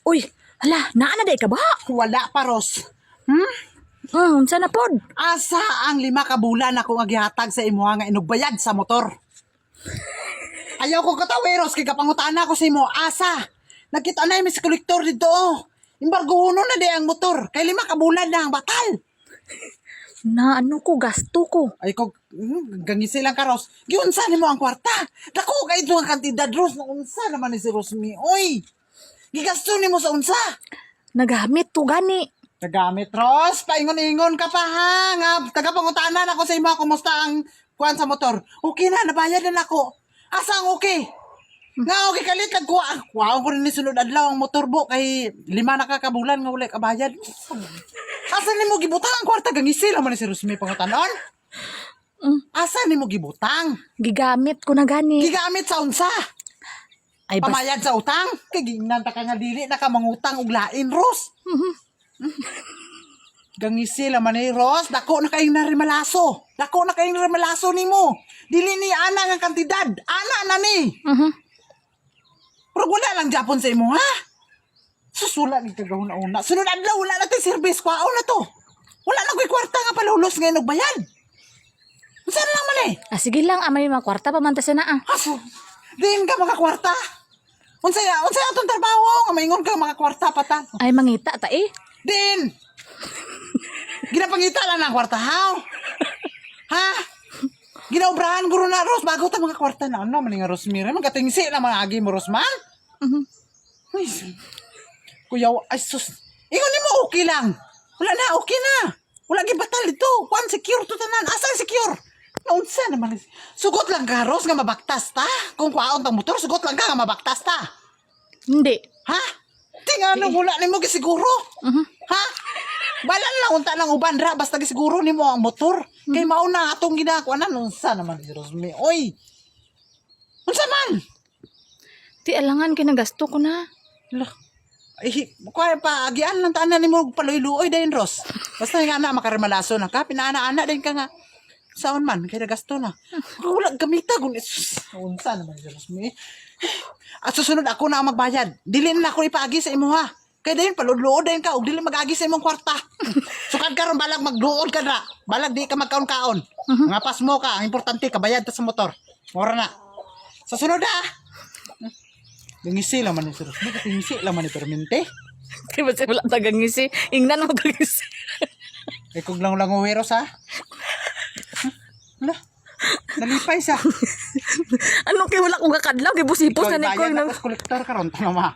Uy, hala, naa na day ka ba? Wala pa, Ros. Unsa na pod? Asa ang 5 ka bulan ako nga gihatag sa imo nga inugbayad sa motor. Ayaw ko katawi, Ros, kay kapangutana ko sa imo. Asa? Nakita na yung mis kolektor dito. Imbarguhuno na di ang motor. Kay 5 ka bulan na ang batal. Na ano ko, gasto ko. Ay ko, gangisi lang ka, Ros. Giunsa ni mo ang kwarta. Dako kay ito ang kantidad, Ros. Unsa naman ni si Rosmi. Oy, gigasto ni mo sa unsa. Nagamit to gani. Tagamit, Ros. Paingon-ingon ka pa, ha? Nga, tagapangutanan ako sa imo. Kumusta ang kuwan sa motor? Okay na, nabayad na ako. Asa ang okay? Nga, okay kalit. Wow, ko rin ni sunod adlaw ang motor bo. Kay 5 na kakabulan nga wala kabayad. Asa ni mo gibutang ang kwarta? Gangisi lang man ni si Rosmi pangutanon. Asa ni mo gibutang? Gigamit ko na gani. Gigamit sa unsa? Ay, bas... Pamayad sa utang? Kay gingnan ta ka nga dili na ka mangutang og lain, Ros. Gangisi lang man ni Ros. Dako na kayong narimalaso. Dako na kayong narimalaso ni mo. Dili ni ana nga kantidad. Ana na ni. Pero wala lang Japon sa imo, ha? Susula ni kagahon na una. Sunod adlaw, wala natin service. Kwao na to. Wala na ko'y kwarta nga palulos ngayon og bayad. Saan lang man eh? sige lang, amay mga kwarta pamantasan na Aso, diin ka mga kwarta. Unsay atong trabaho. Maingon ka mga kwarta pata. Ay, mangita ta eh. Din! Ginapangita lang ng kwarta, ha? Ha? Ginaobrahan guro na, Ros, bago ta mga kwarta na. Ano, maling nga, Rosmira? Magkatingsi lang mga agi mo, Rosman? Ay, kuya, ay sus. Ingon ni mo, okay lang. Wala na, okay na. Wala gibatal dito. One secure to tanan. Asa secure? Naunsa naman. Sugot lang ka, Ros, nga mabaktas ta. Kung kwaon tang motor, sugot lang ka nga mabaktas ta. Hindi. Ha? Tingnan wala ni mo gisiguro. Ha? Balan lang unta ng uban ra basta gisiguro nimo ang motor. Kay mao na atong ginagawa na unsa naman si Rosmi. Oy. Unsa man? Ti alangan kinagasto ko na. Lah. Ay, kuya pa agian lang tanan nimo paluy-luoy dayon, Ros. Basta nga na makarimalaso na ka pinaana-ana din ka nga. Saon man kay nagasto na. Wala gamita gun. Unsa naman si Rosmi? At susunod ako na ang magbayad. Dili na ako ipaagi sa imo, ha. Kaya dayon paludluod dayon ka og dili magagi sa imong kwarta. Sukad karon balag magduod ka na. Balag di ka magkaon-kaon. Nga pas mo ka, ang importante kabayad ta sa motor. Mora na. Sa sunod ha. Ngisi lang man ni Sir. Ngisi lang man ni permente. Kaya ba siya wala tagangisi? Ingnan mo tagangisi. Ay kog lang uweros ha. Wala. Nalipay sa. Ano kay wala kong kakadlaw kay busipos na ni ko. Ikaw bayad na kolektor karon tanong ma.